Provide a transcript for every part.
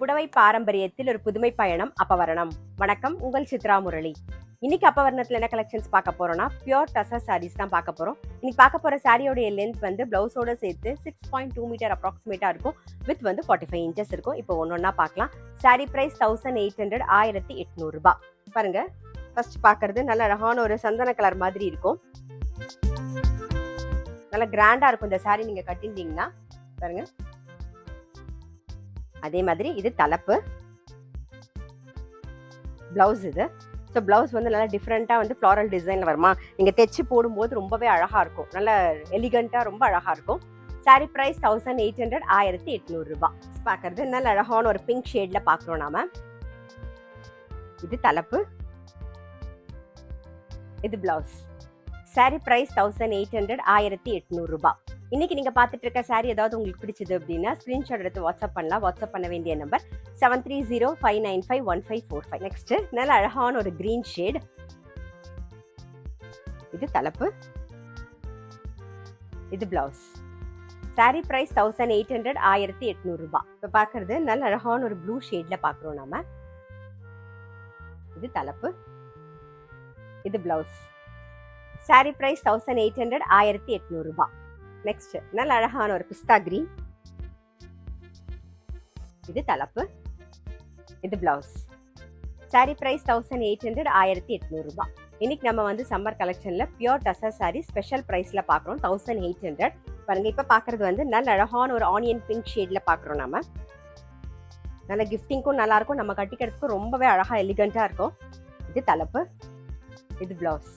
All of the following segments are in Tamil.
புடவை பாரம்பரியத்தில் ஒரு புதுமை பயணம் அப்பவரணம். வணக்கம், உங்கள் சித்ரா முரளி. இன்னைக்கு அப்பவரணத்துல என்ன கலெக்ஷன்ஸ் பார்க்க போறோம்னா பியூர் டசர் சாரீஸ் தான் பார்க்க போறோம். இன்னைக்கு பார்க்க போற சாரியோடைய லென்த் வந்து பிளவுஸோட சேர்த்து 6.2 மீட்டர் அப்ராக்சிமேட்டா இருக்கும். வித் வந்து 45 இன்ச்சஸ் இருக்கும். இப்போ ஒன்னொன்னா பார்க்கலாம். சாரி பிரைஸ் 1800 1800 ரூபாய். பாருங்க, ஃபர்ஸ்ட் பார்க்கறது நல்ல அழகான ஒரு சந்தன கலர் மாதிரி இருக்கும். நல்ல கிராண்டா இருக்கும் இந்த சாரி நீங்க கட்டிட்டீங்கன்னா. பாருங்க, அதே மாதிரி இது தலைப்பு, பிளவுஸ் இது. ஸோ பிளவுஸ் வந்து நல்லா டிஃப்ரெண்டா வந்து ஃப்ளாரல் டிசைன்ல வருமா, நீங்க தைச்சு போடும்போது ரொம்பவே அழகா இருக்கும். நல்ல எலிகண்டா ரொம்ப அழகா இருக்கும். சாரி பிரைஸ் 1800 1800 ரூபாய். பார்க்கறது நல்ல அழகான ஒரு பிங்க் ஷேட்ல பாக்குறோம் நாம. இது தலைப்பு, இது பிளவுஸ். சாரி பிரைஸ் 1800 1800 ரூபாய். இன்னைக்கு நீங்க பார்த்துட்டு இருக்க சாரி ஏதாவது உங்களுக்கு பிடிச்சது அப்படின்னா ஸ்கிரீன்ஷாட் எடுத்து வாட்ஸ்அப் பண்ணலாம். வாட்ஸ்அப் பண்ண வேண்டிய நம்பர் 7305951545. நெக்ஸ்ட் நல்ல அழகான ஒரு கிரீன் ஷேட், இது தலைப்பு, இது பிளவுஸ். சாரி பிரைஸ் 1800 1800 ரூபாய். இப்ப பாக்குறது நல்ல அழகான ஒரு ப்ளூ ஷேட்ல பாக்குறோம் நாம. இது தலைப்பு, இது பிளவுஸ். சாரி பிரைஸ் 1800 1800 ரூபாய். நெக்ஸ்ட் நல்ல அழகான ஒரு பிஸ்தா கிரீன், இது தலைப்பு, இது பிளவுஸ். சாரி பிரைஸ் 1800 1800 ரூபாய். இன்னைக்கு நம்ம வந்து சம்மர் கலெக்ஷன்ல பியூர் டசர் சாரி ஸ்பெஷல் பிரைஸ்ல பாக்குறோம் 1800. பாருங்க, இப்ப பாக்குறது வந்து நல்ல அழகான ஒரு ஆனியன் பிங்க் ஷேட்ல பாக்குறோம் நம்ம. நல்ல கிஃப்டிங்க்கும் நல்லா இருக்கும், நம்ம கட்டிக்கிறதுக்கும் ரொம்பவே அழகா எலிகண்டா இருக்கும். இது தலைப்பு, இது பிளவுஸ்.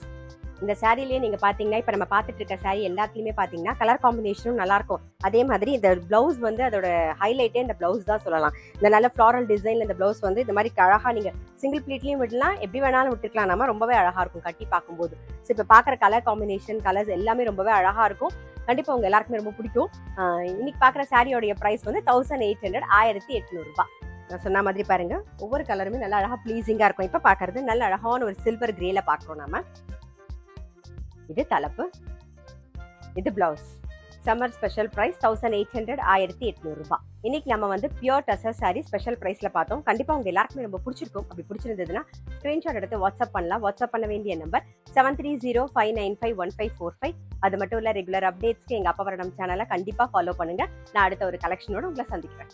இந்த சாரிலேயே நீங்க பாத்தீங்கன்னா இப்ப நம்ம பாத்துட்டு இருக்க சாரி எல்லாத்துலயுமே பாத்தீங்கன்னா கலர் காம்பினேஷனும் நல்லா இருக்கும். அதே மாதிரி இந்த பிளவுஸ் வந்து அதோட ஹைலைட்டே இந்த பிளவுஸ் தான் சொல்லலாம். இந்த நல்ல ஃப்ளாரல் டிசைன்ல இந்த பிளவுஸ் வந்து இந்த மாதிரி அழகா நீங்க சிங்கிள் பிளீட்லயும் விடலாம், எப்படி வேணாலும் விட்டுக்கலாம். நம்ம ரொம்பவே அழகா இருக்கும் கட்டி பார்க்கும்போது. ஸோ இப்ப பாக்குற கலர் காம்பினேஷன் கலர்ஸ் எல்லாமே ரொம்பவே அழகா இருக்கும். கண்டிப்பா உங்க எல்லாருக்குமே ரொம்ப பிடிக்கும். இன்னைக்கு பாக்குற சாரியோடைய பிரைஸ் வந்து 1800 1800 ரூபாய். நான் சொன்ன மாதிரி பாருங்க, ஒவ்வொரு கலருமே நல்லா அழகா பிளீசிங்கா இருக்கும். இப்ப பாக்குறது நல்ல அழகான ஒரு சில்வர் கிரேல பாக்குறோம் நாம. இது தலைப்பு, இது பிளவுஸ். சம்மர் ஸ்பெஷல் பிரைஸ் 1800 1800 ரூபாய். இன்னைக்கு நம்ம வந்து பியூர் டசர் சாரி ஸ்பெஷல் பிரைஸ்ல பார்த்தோம். கண்டிப்பா உங்க எல்லாருக்குமே ரொம்ப பிடிச்சிருக்கும். அப்படி பிடிச்சிருந்ததுன்னா ஸ்கிரீன்ஷாட் எடுத்து வாட்ஸ்அப் பண்ணலாம். வாட்ஸ்அப் பண்ண வேண்டிய நம்பர் 7305951545. அது மட்டும் இல்ல, ரெகுலர் அப்டேட்ஸ்க்கு எங்க அப்பவரணம் சேனலை கண்டிப்பா ஃபாலோ பண்ணுங்க. நான் அடுத்த ஒரு கலெக்ஷனோட உங்களை சந்திக்கிறேன்.